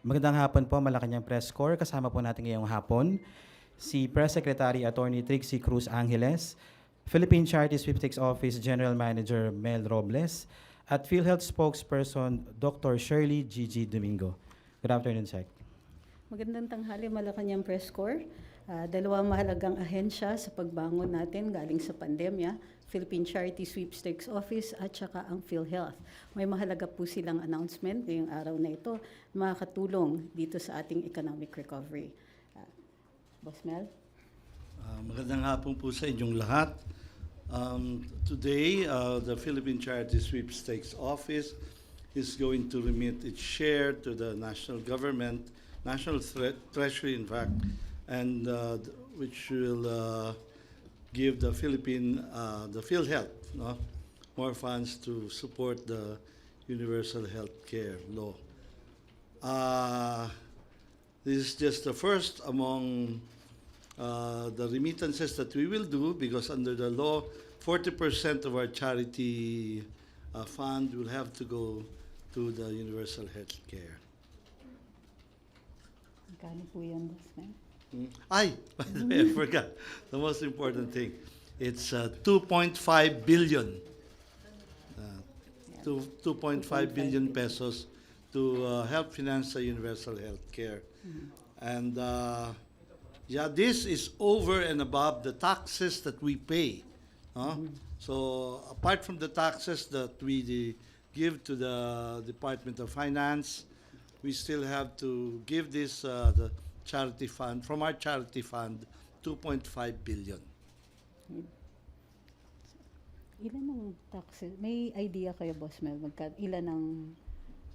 Magandang hapon po, Malacanang Press Corps. Kasama po natin ngayong hapon si Press Secretary Attorney Trixie Cruz Angeles, Philippine Charity Sweepstakes Office General Manager Mel Robles, at PhilHealth Spokesperson Dr. Shirley Gigi Domingo. Good afternoon, Sec. Magandang tanghali, Malacanang Press Corps. Dalawang mahalagang ahensya sa pagbangon natin galing sa pandemya, Philippine Charity Sweepstakes Office at saka ang PhilHealth. May mahalaga po silang announcement ngayong araw na ito na makakatulong dito sa ating economic recovery. Boss Mel? Magandang hapon po sa inyong lahat. Today, the Philippine Charity Sweepstakes Office is going to remit its share to the national government, national treasury in fact, and which will give the PhilHealth more funds to support the universal health care law. This is just the first among the remittances that we will do, because under the law, 40% of our charity fund will have to go to the universal health care. Magkano po yan, Boss Mel? By the way, I forgot the most important thing. It's 2.5 billion. 2.5 billion pesos to help finance the universal health care. And yeah, this is over and above the taxes that we pay. So apart from the taxes that we give to the Department of Finance, we still have to give this the charity fund, from our charity fund, 2.5 billion. Ilan ang taxes? May idea kayo, Boss Mel, ilan ang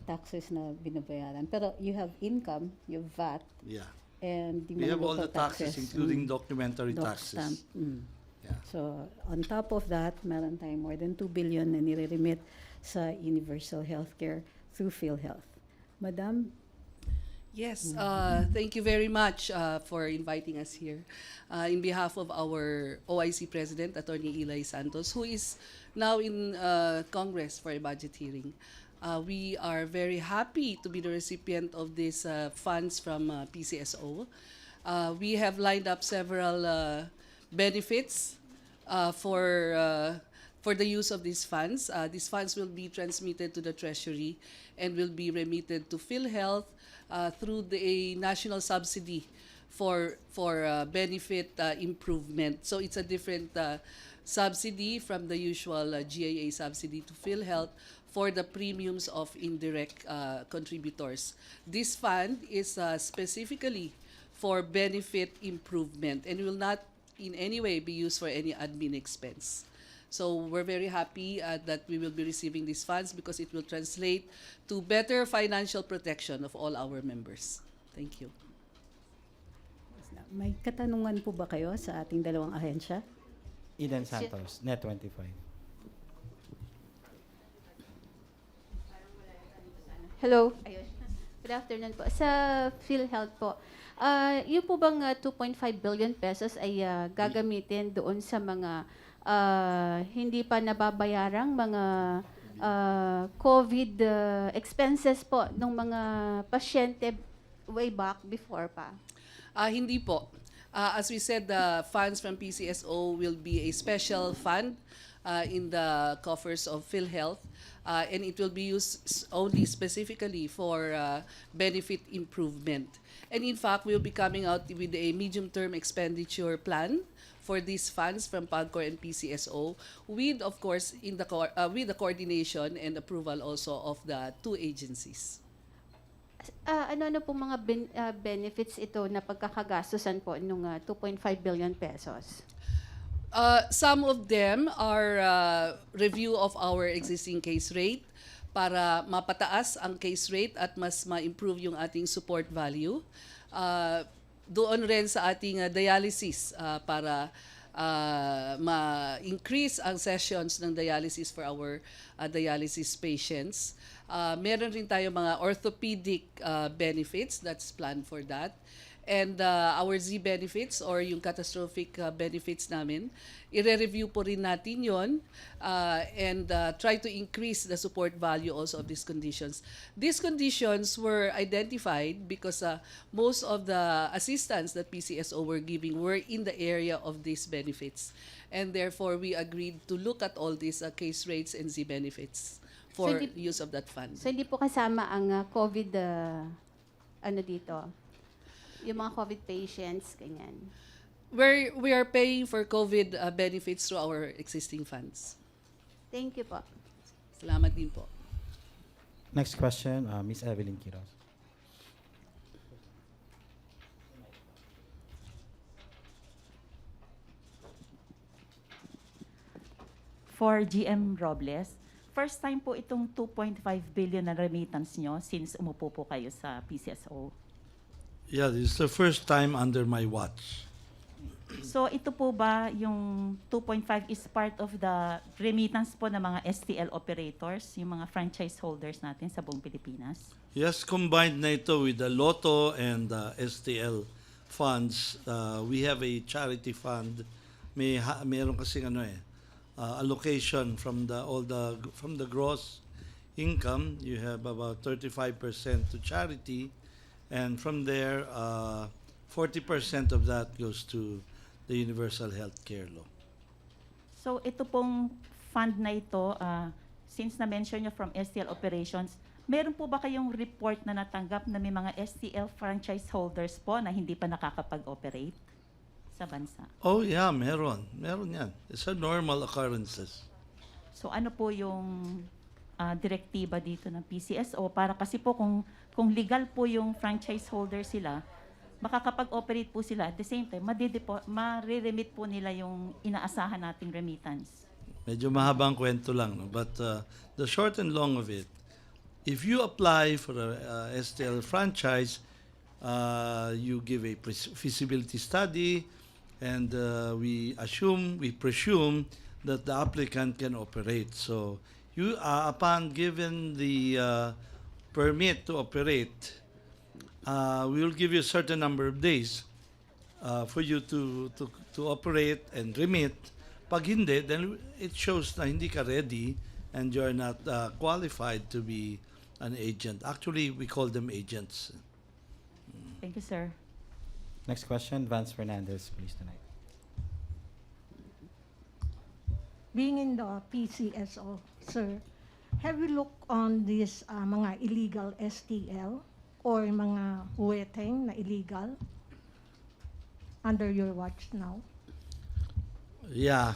taxes na binabayaran? Pero you have income, you have VAT, Yeah. and We have all the taxes, including documentary taxes. Yeah. So, on top of that, meron tayong more than 2 billion na nire-remit sa universal healthcare through PhilHealth. Madam? Yes, thank you very much for inviting us here. In behalf of our OIC President, Attorney Eli Santos, who is now in Congress for a budget hearing, we are very happy to be the recipient of these funds from PCSO. We have lined up several benefits for the use of these funds. These funds will be transmitted to the Treasury and will be remitted to PhilHealth through a national subsidy for benefit improvement. So it's a different subsidy from the usual GIA subsidy to PhilHealth for the premiums of indirect contributors. This fund is specifically for benefit improvement and will not in any way be used for any admin expense. So we're very happy that we will be receiving these funds because it will translate to better financial protection of all our members. Thank you. May katanungan po ba kayo sa ating dalawang ahensya? Eden Santos, Net25. Hello. Ayun. Good afternoon po. Sa PhilHealth po, yung po bang 2.5 billion pesos ay gagamitin doon sa mga hindi pa nababayarang mga COVID expenses po ng mga pasyente way back before pa? Hindi po. As we said, the funds from PCSO will be a special fund in the coffers of PhilHealth, and it will be used only specifically for benefit improvement. And in fact, we'll be coming out with a medium-term expenditure plan for these funds from PAGCOR and PCSO, with, of course, with the coordination and approval also of the two agencies. Ano po mga benefits ito na pagkakagastusan po nung 2.5 billion pesos? Some of them are review of our existing case rate para mapataas ang case rate at mas ma-improve yung ating support value. Doon rin sa ating dialysis para ma-increase ang sessions ng dialysis for our dialysis patients. Meron rin tayo mga orthopedic benefits that's planned for that. And our Z benefits or yung catastrophic benefits namin, i-review po rin natin yon, and try to increase the support value also of these conditions. These conditions were identified because most of the assistance that PCSO were giving were in the area of these benefits. And therefore, we agreed to look at all these case rates and Z benefits for use of that fund. So hindi po kasama ang COVID, ano dito, yung mga COVID patients, ganyan. We are paying for COVID benefits through our existing funds. Thank you po. Salamat din po. Next question, Ms. Evelyn Quiroz. For GM Robles, first time po itong 2.5 billion na remittance nyo since umupo po kayo sa PCSO. Yeah, this is the first time under my watch. So ito po ba yung 2.5 is part of the remittance po ng mga STL operators, yung mga franchise holders natin sa buong Pilipinas? Yes, combined na ito with the Lotto and the STL funds. We have a charity fund. Meron kasing allocation from the gross income. You have about 35% to charity, and from there, 40% of that goes to the Universal Health Care Law. So ito pong fund na ito, since na-mention nyo from STL operations, meron po ba kayong report na natanggap na may mga STL franchise holders po na hindi pa nakakapag-operate sa bansa? Oh yeah, meron. Meron yan. It's a normal occurrences. So ano po yung direktiba dito ng PCSO para kasi po kung legal po yung franchise holder sila, makakapag-operate po sila at the same time, ma-remit po nila yung inaasahan nating remittance. Medyo mahabang kwento lang, no? But the short and long of it, if you apply for a STL franchise, you give a feasibility study, and we presume that the applicant can operate. So you upon given the permit to operate, we will give you a certain number of days for you to operate and remit. Pag hindi, then it shows na hindi ka ready and you're not qualified to be an agent. Actually, we call them agents. Thank you, sir. Next question, Vance Fernandez, please tonight. Being in the PCSO, sir, have you looked on these mga illegal STL or mga huweteng na illegal under your watch now? Yeah,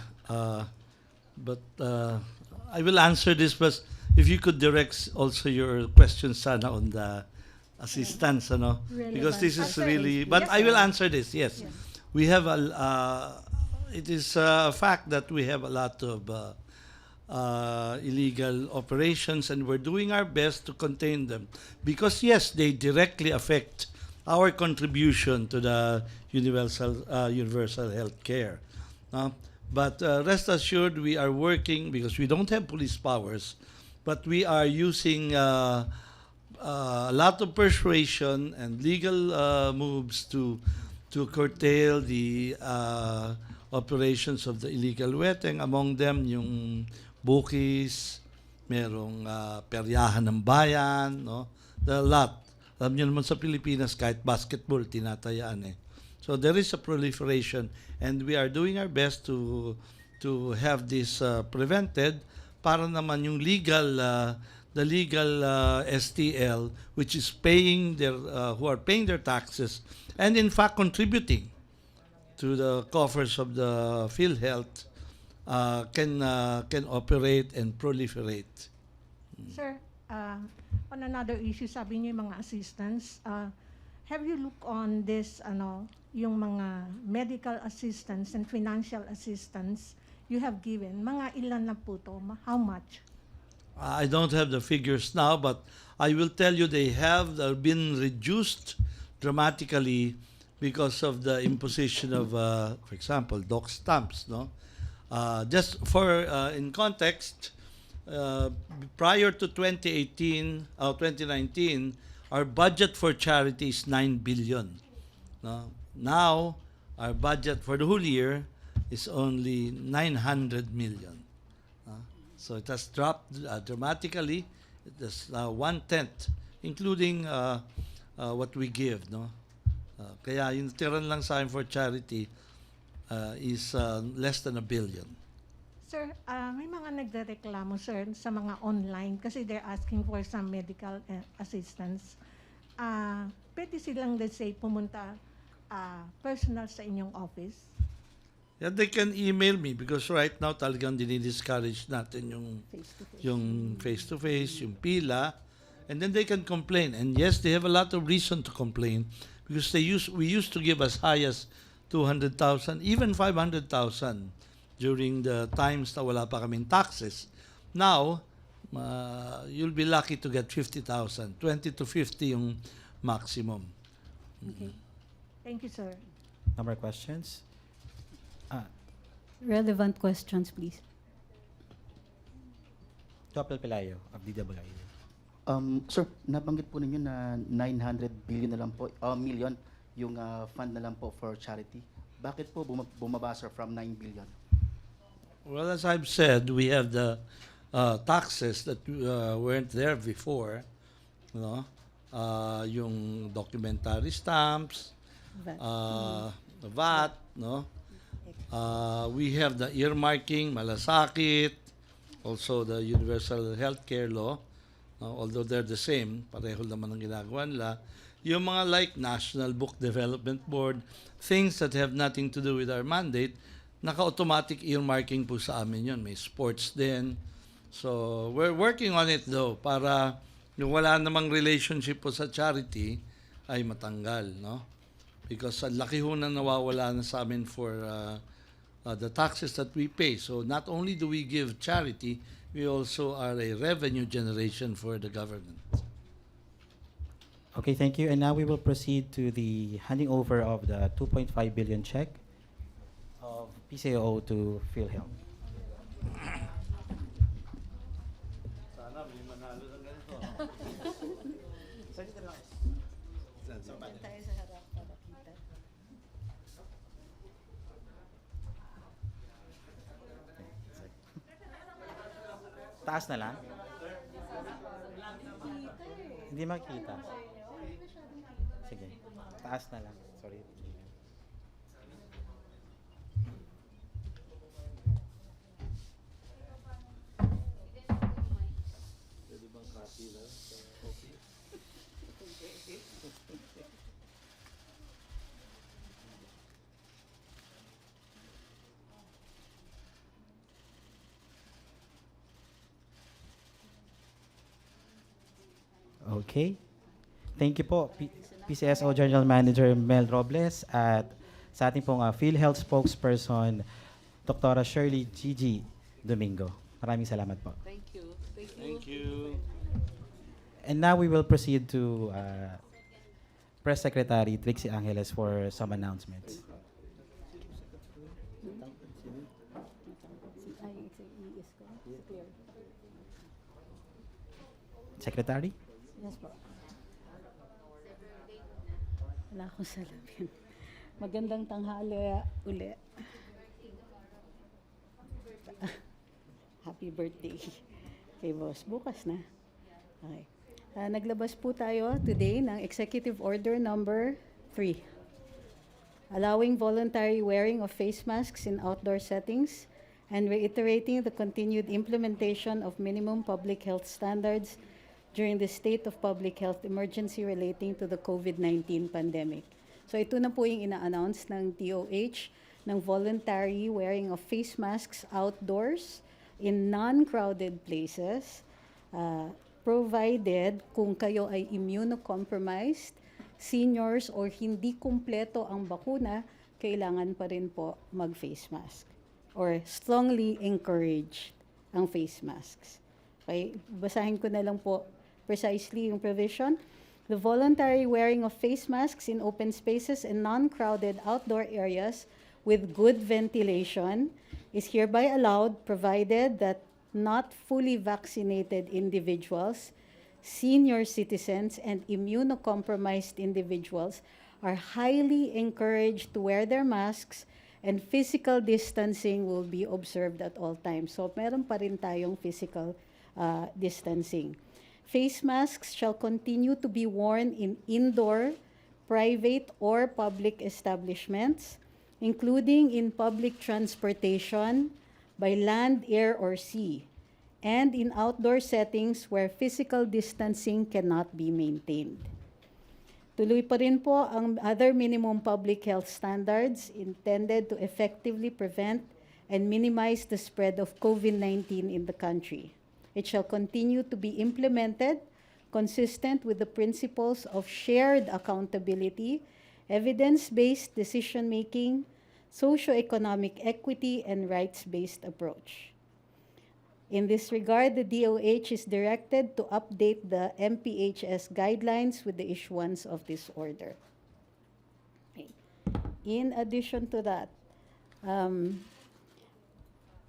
but I will answer this, but if you could direct also your questions sana on the assistance, because this is Relevant. really, but Yes, I will sir. answer this, yes. Yes. We have it is a fact that we have a lot of illegal operations, and we're doing our best to contain them. Because yes, they directly affect our contribution to the universal health care. But rest assured, we are working, because we don't have police powers, but we are using a lot of persuasion and legal moves to curtail the operations of the illegal weteng. Among them, yung bookies, merong peryahan ng bayan, no? The lot. Alam niyo naman sa Pilipinas, kahit basketball, tinatayaan eh. So there is a proliferation, and we are doing our best to have this prevented, para naman yung the legal STL, which is paying who are paying their taxes, and in fact contributing to the coffers of the PhilHealth, can operate and proliferate. Sir, on another issue, sabi niyo yung mga assistance, have you looked on this, yung mga medical assistance and financial assistance you have given? Mga ilan na po to? How much? I don't have the figures now, but I will tell you they have been reduced dramatically because of the imposition of, for example, doc stamps. No, just for in context, prior to 2018 or 2019, our budget for charity is 9 billion. No? Now, our budget for the whole year is only 900 million. So it has dropped dramatically. It is now 1/10, including what we give. No? Kaya yung tiran lang sa akin for charity is less than 1 billion. Sir, may mga nagrereklamo, sir, sa mga online kasi they're asking for some medical assistance. Pwede silang, let's say, pumunta personal sa inyong office? Yeah, they can email me because right now talagang dinidiscourage natin yung face-to-face, yung pila, and then they can complain. And yes, they have a lot of reason to complain because we used to give as high as 200,000, even 500,000 during the times na wala pa kaming taxes. Now, you'll be lucky to get 50,000. 20 to 50 yung maximum. Okay. Thank you, sir. No more questions? Relevant questions, please. Topel Pelayo of DWI. Sir, nabanggit po ninyo na 900 billion na lang po, million yung fund na lang po for charity. Bakit po bumaba, sir, from 9 billion? Well, as I've said, we have the taxes that weren't there before. No? Yung documentary stamps, the VAT, no? We have the earmarking, malasakit, also the universal healthcare law, although they're the same, pareho naman ang ginagawa nila. Yung mga like National Book Development Board, things that have nothing to do with our mandate, naka-automatic earmarking po sa amin yun. May sports din. So, we're working on it though, para yung wala namang relationship po sa charity ay matanggal, no? Because ang laki ho na nawawala na sa amin for the taxes that we pay. So not only do we give charity, we also are a revenue generation for the government. Okay, thank you. And now we will proceed to the handing over of the 2.5 billion check of PCSO to PhilHealth. Sana may manalo ng ganito. Tayo sa harap para kita. Taas na lang? Hindi makita. Sige, taas na lang. Sorry. Pwede bang copy lang? Okay. Thank you po, PCSO General Manager Mel Robles at sa ating pong PhilHealth spokesperson, Dr. Shirley Gigi Domingo. Maraming salamat po. Thank you. Thank you. Thank you. And now we will proceed to Press Secretary Trixie Angeles for some announcements. Secretary? Yes po. Wala akong salamin. Magandang tanghali uli. Happy birthday kay boss. Bukas na. Okay. Naglabas po tayo today ng Executive Order number 3. Allowing voluntary wearing of face masks in outdoor settings and reiterating the continued implementation of minimum public health standards during the state of public health emergency relating to the COVID-19 pandemic. So ito na po yung ina-announce ng DOH ng voluntary wearing of face masks outdoors in non-crowded places, provided kung kayo ay immunocompromised, seniors, or hindi kumpleto ang bakuna, kailangan pa rin po mag-face mask or strongly encouraged ang face masks. Okay, basahin ko na lang po precisely yung provision. The voluntary wearing of face masks in open spaces and non-crowded outdoor areas with good ventilation is hereby allowed, provided that not fully vaccinated individuals, senior citizens, and immunocompromised individuals are highly encouraged to wear their masks, and physical distancing will be observed at all times. So meron pa rin tayong physical distancing. Face masks shall continue to be worn in indoor, private, or public establishments, including in public transportation, by land, air, or sea, and in outdoor settings where physical distancing cannot be maintained. Tuloy pa rin po ang other minimum public health standards intended to effectively prevent and minimize the spread of COVID-19 in the country. It shall continue to be implemented consistent with the principles of shared accountability, evidence-based decision-making, socio-economic equity, and rights-based approach. In this regard, the DOH is directed to update the MPHS guidelines with the issuance of this order. Okay. In addition to that,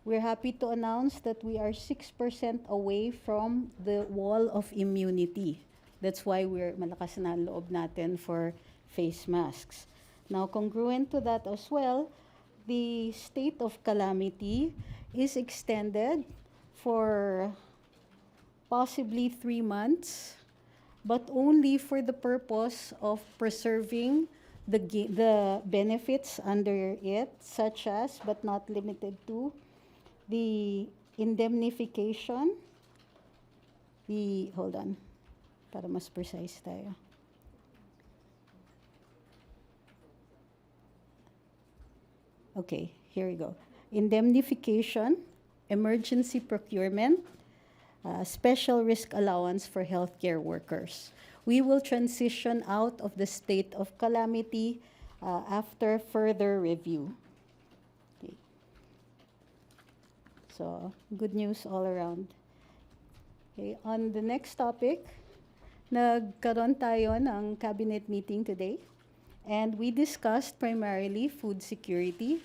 we're happy to announce that we are 6% away from the wall of immunity. That's why we're malakas na ang loob natin for face masks. Now, congruent to that as well, the state of calamity is extended for possibly 3 months, but only for the purpose of preserving the benefits under it, such as, but not limited to, the indemnification, hold on, para mas precise tayo. Okay, here we go. Indemnification, emergency procurement, special risk allowance for healthcare workers. We will transition out of the state of calamity after further review. Okay. So, good news all around. Okay, on the next topic, nagkaroon tayo ng cabinet meeting today, and we discussed primarily food security.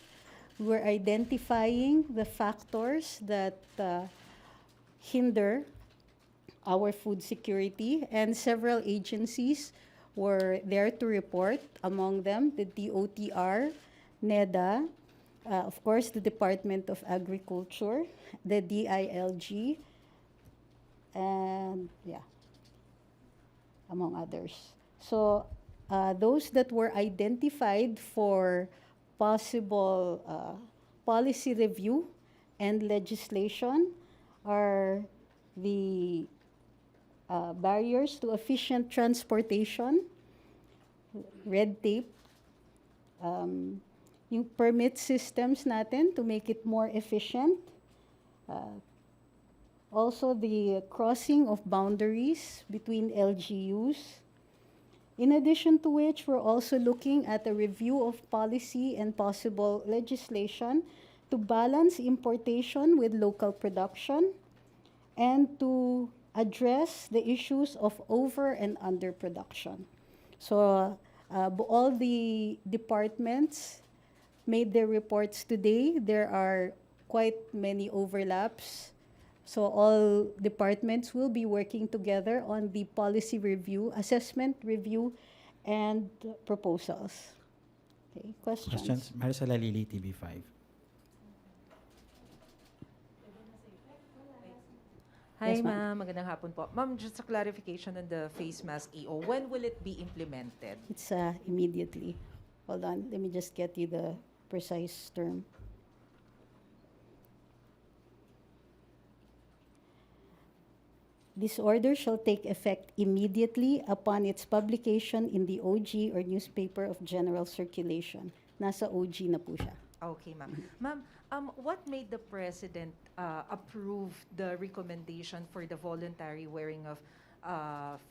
We're identifying the factors that hinder our food security, and several agencies were there to report, among them the DOTR, NEDA, of course the Department of Agriculture, the DILG, and yeah, among others. So those that were identified for possible policy review and legislation are the barriers to efficient transportation, red tape, yung permit systems natin to make it more efficient, also the crossing of boundaries between LGUs. In addition to which, we're also looking at a review of policy and possible legislation to balance importation with local production and to address the issues of over and under production. So all the departments made their reports today. There are quite many overlaps. So all departments will be working together on the policy review, assessment review, and proposals. Okay, questions? Maricela Lili, TV5. Hi, Yes, ma'am. ma'am. Magandang hapon po. Ma'am, just a clarification on the face mask EO. When will it be implemented? It's immediately. Hold on, let me just get you the precise term. This order shall take effect immediately upon its publication in the OG or newspaper of general circulation. Nasa OG na po siya. Okay, ma'am. Ma'am, what made the President approve the recommendation for the voluntary wearing of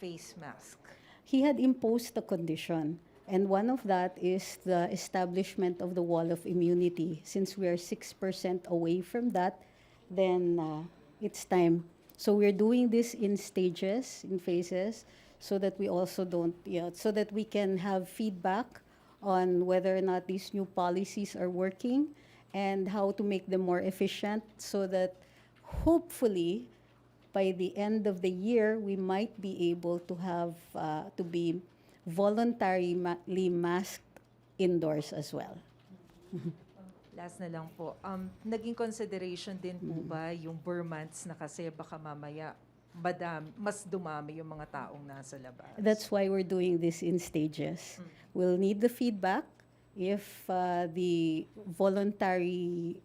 face mask? He had imposed a condition, and one of that is the establishment of the wall of immunity. Since we are 6% away from that, then it's time. So we're doing this in stages, in phases, so that we also don't, so that we can have feedback on whether or not these new policies are working and how to make them more efficient, so that hopefully by the end of the year, we might be able to have, to be voluntarily masked indoors as well. Last na lang po. Naging consideration din po ba yung months na kasi baka mamaya mas dumami yung mga taong nasa labas? That's why we're doing this in stages. We'll need the feedback. If the voluntary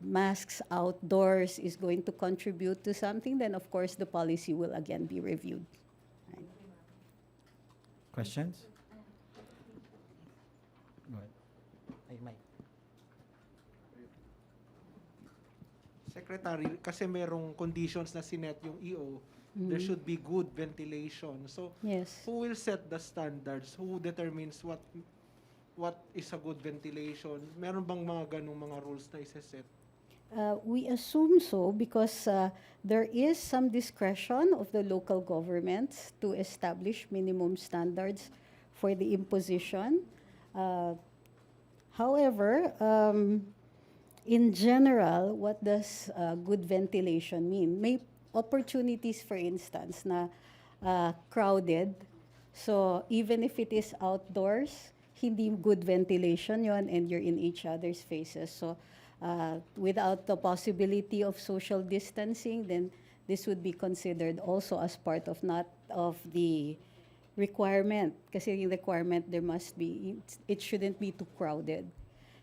masks outdoors is going to contribute to something, then of course the policy will again be reviewed. Questions? Go ahead. Ay, Mike. Secretary, kasi merong conditions na sinet yung EO, there should be good ventilation. So, Yes. who will set the standards? Who determines what is a good ventilation? Meron bang mga ganong mga rules na isa-set? We assume so because there is some discretion of the local governments to establish minimum standards for the imposition. However, in general, what does good ventilation mean? May opportunities, for instance, na crowded. So even if it is outdoors, hindi good ventilation yon and you're in each other's faces. So without the possibility of social distancing, then this would be considered also as part of not of the requirement. Kasi yung requirement, there must be, it shouldn't be too crowded.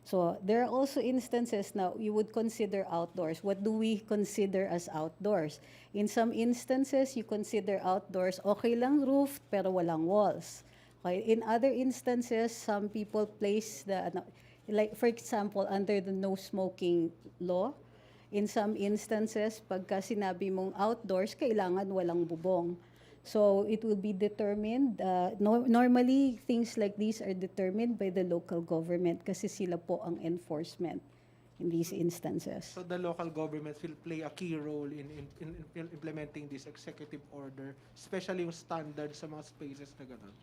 So there are also instances now you would consider outdoors. What do we consider as outdoors? In some instances, you consider outdoors, okay lang roof, pero walang walls. Okay. In other instances, some people place like for example, under the no smoking law, in some instances, pagka sinabi mong outdoors, kailangan walang bubong. So it will be determined, normally things like these are determined by the local government kasi sila po ang enforcement in these instances. So the local governments will play a key role in implementing this executive order, especially yung standards sa mga spaces na gano'n.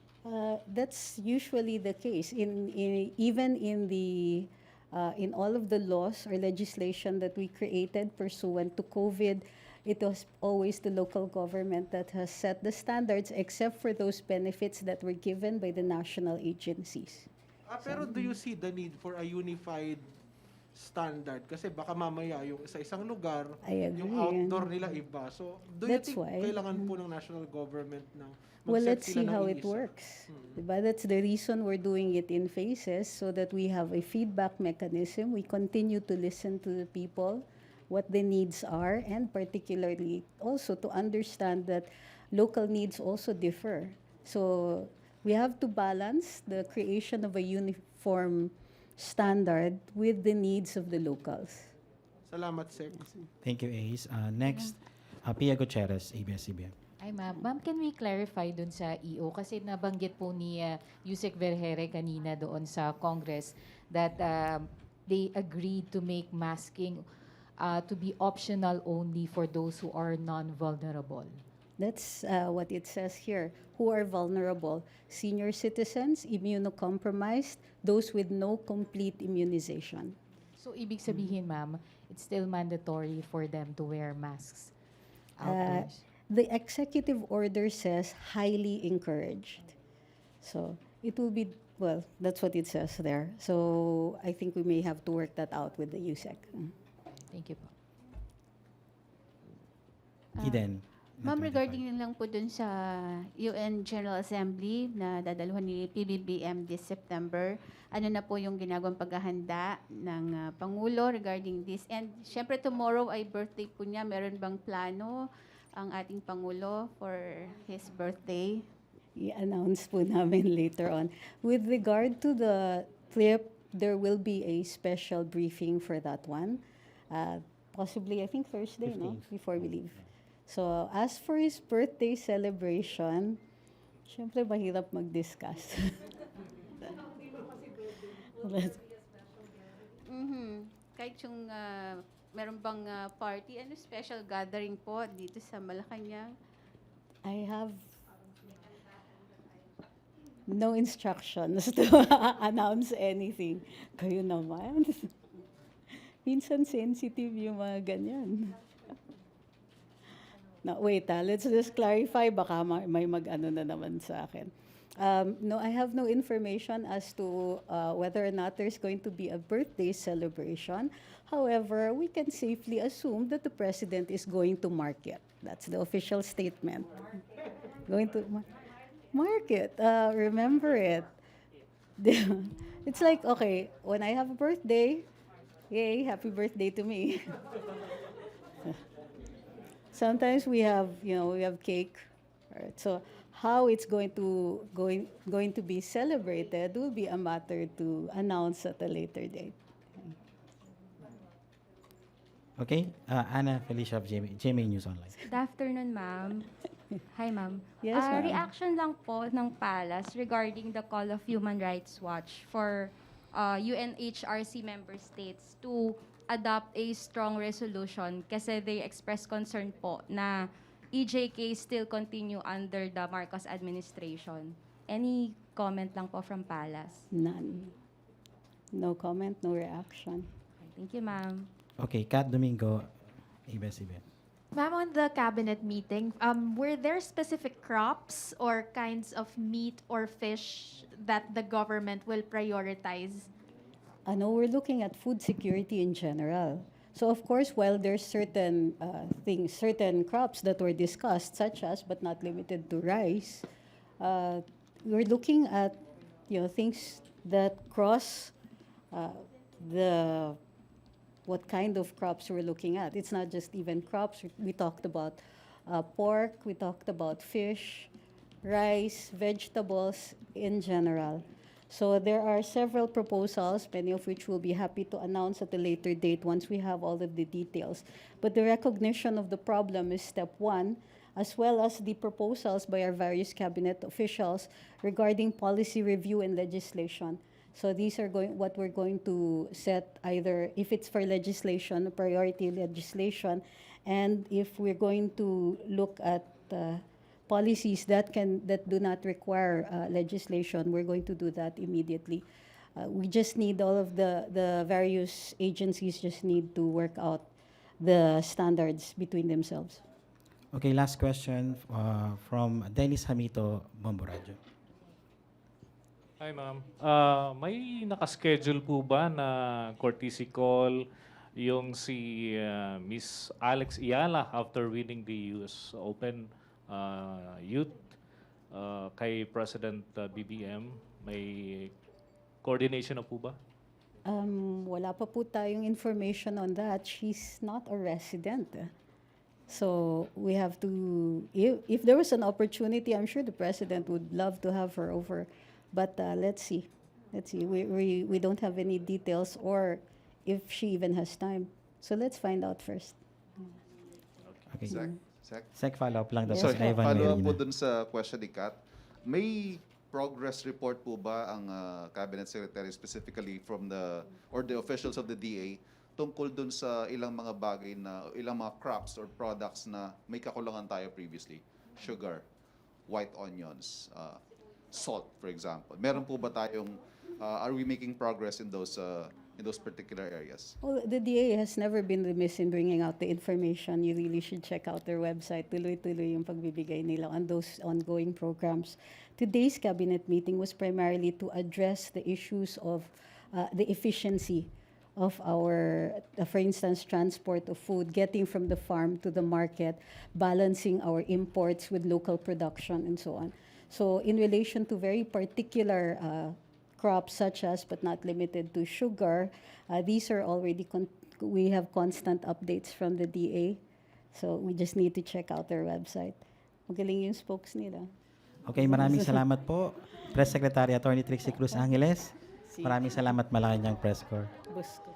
That's usually the case. Even in all of the laws or legislation that we created pursuant to COVID, it was always the local government that has set the standards, except for those benefits that were given by the national agencies. Pero do you see the need for a unified standard? Kasi baka mamaya yung sa isang lugar, I agree. yung outdoor nila iba. So, do That's you think why, kailangan po ng national government na Well, mag-set let's sila see ng how it iisa? works. Diba? That's the reason we're doing it in phases, so that we have a feedback mechanism. We continue to listen to the people, what the needs are, and particularly also to understand that local needs also differ. So we have to balance the creation of a uniform standard with the needs of the locals. Salamat, Sec. Thank you, Ace. Next, Pia Gutierrez, ABS-CBN. Ay ma'am, can we clarify dun sa EO? Kasi nabanggit po ni Yusek Vergere kanina doon sa Congress that they agreed to make masking to be optional only for those who are non-vulnerable. That's what it says here. Who are vulnerable? Senior citizens, immunocompromised, those with no complete immunization. So ibig sabihin ma'am, it's still mandatory for them to wear masks outdoors. The executive order says highly encouraged. So it will be, well, that's what it says there. So I think we may have to work that out with the USEC. Thank you po. Eden. Ma'am, regarding lang po dun sa UN General Assembly na dadaluhan ni PBBM this September, ano na po yung ginagawang paghahanda ng Pangulo regarding this? And syempre tomorrow ay birthday po niya. Meron bang plano ang ating Pangulo for his birthday? I-announce po namin later on. With regard to the trip, there will be a special briefing for that one. Possibly, I think Thursday, no? Before we leave. So, as for his birthday celebration, syempre mahirap mag-discuss. Kahit yung meron bang party, ano special gathering po dito sa Malacanang? I have no instructions to announce anything. Kayo naman. Minsan sensitive yung mga ganyan. No, wait, let's just clarify. Baka may mag-ano na naman sa akin. No, I have no information as to whether or not there's going to be a birthday celebration. However, we can safely assume that the president is going to market. That's the official statement. Going to market. Remember it. It's like, okay, when I have a birthday, yay, happy birthday to me. Sometimes we have, we have cake. Right? So how it's going to be celebrated will be a matter to announce at a later date. Okay, Ana Felicia of GMA News Online. Good afternoon, ma'am. Hi, ma'am. Yes, ma'am. Reaction lang po ng Palace regarding the call of Human Rights Watch for UNHRC member states to adopt a strong resolution kasi they express concern po na EJK still continue under the Marcos administration. Any comment lang po from Palace? None. No comment, no reaction. Okay, thank you, ma'am. Okay, Kat Domingo, ABS-CBN. Ma'am, on the cabinet meeting, were there specific crops or kinds of meat or fish that the government will prioritize? No, we're looking at food security in general. So of course, while there's certain certain crops that were discussed, such as but not limited to rice, we're looking at things that cross what kind of crops we're looking at. It's not just even crops. We talked about pork, we talked about fish, rice, vegetables in general. So there are several proposals, many of which we'll be happy to announce at a later date once we have all of the details. But the recognition of the problem is step one, as well as the proposals by our various cabinet officials regarding policy review and legislation. So these are what we're going to set, either if it's for legislation, priority legislation, and if we're going to look at policies that do not require legislation, we're going to do that immediately. We just need all of the various agencies just need to work out the standards between themselves. Okay, last question from Dennis Hamito, Bombo Radio. Hi, ma'am. May nakaschedule po ba na courtesy call yung si Miss Alex Iala after winning the US Open Youth kay President BBM? May coordination na po ba? Wala pa po tayong information on that. She's not a resident. So we have to, if there was an opportunity, I'm sure the President would love to have her over. But let's see. Let's see. We don't have any details or if she even has time. So let's find out first. Okay. Sec? Sec follow-up lang daw Yes, sa Sorry, Ivan follow-up po Merina. dun sa question ni Kat. May progress report po ba ang Cabinet Secretary specifically from the officials of the DA tungkol dun sa ilang mga bagay na, ilang mga crops or products na may kakulangan tayo previously? Sugar, white onions, salt, for example. Meron po ba tayong, are we making progress in those particular areas? Well, the DA has never been remiss in bringing out the information. You really should check out their website. Tuloy-tuloy yung pagbibigay nila on those ongoing programs. Today's cabinet meeting was primarily to address the issues of the efficiency of our, for instance, transport of food, getting from the farm to the market, balancing our imports with local production, and so on. So in relation to very particular crops such as, but not limited to, sugar, these are already, we have constant updates from the DA. So we just need to check out their website. Magaling yung spokes nila. Okay, maraming salamat po. Press Secretary Attorney Trixie Cruz Angeles. Maraming salamat, Malacanang Press Corps. Busco.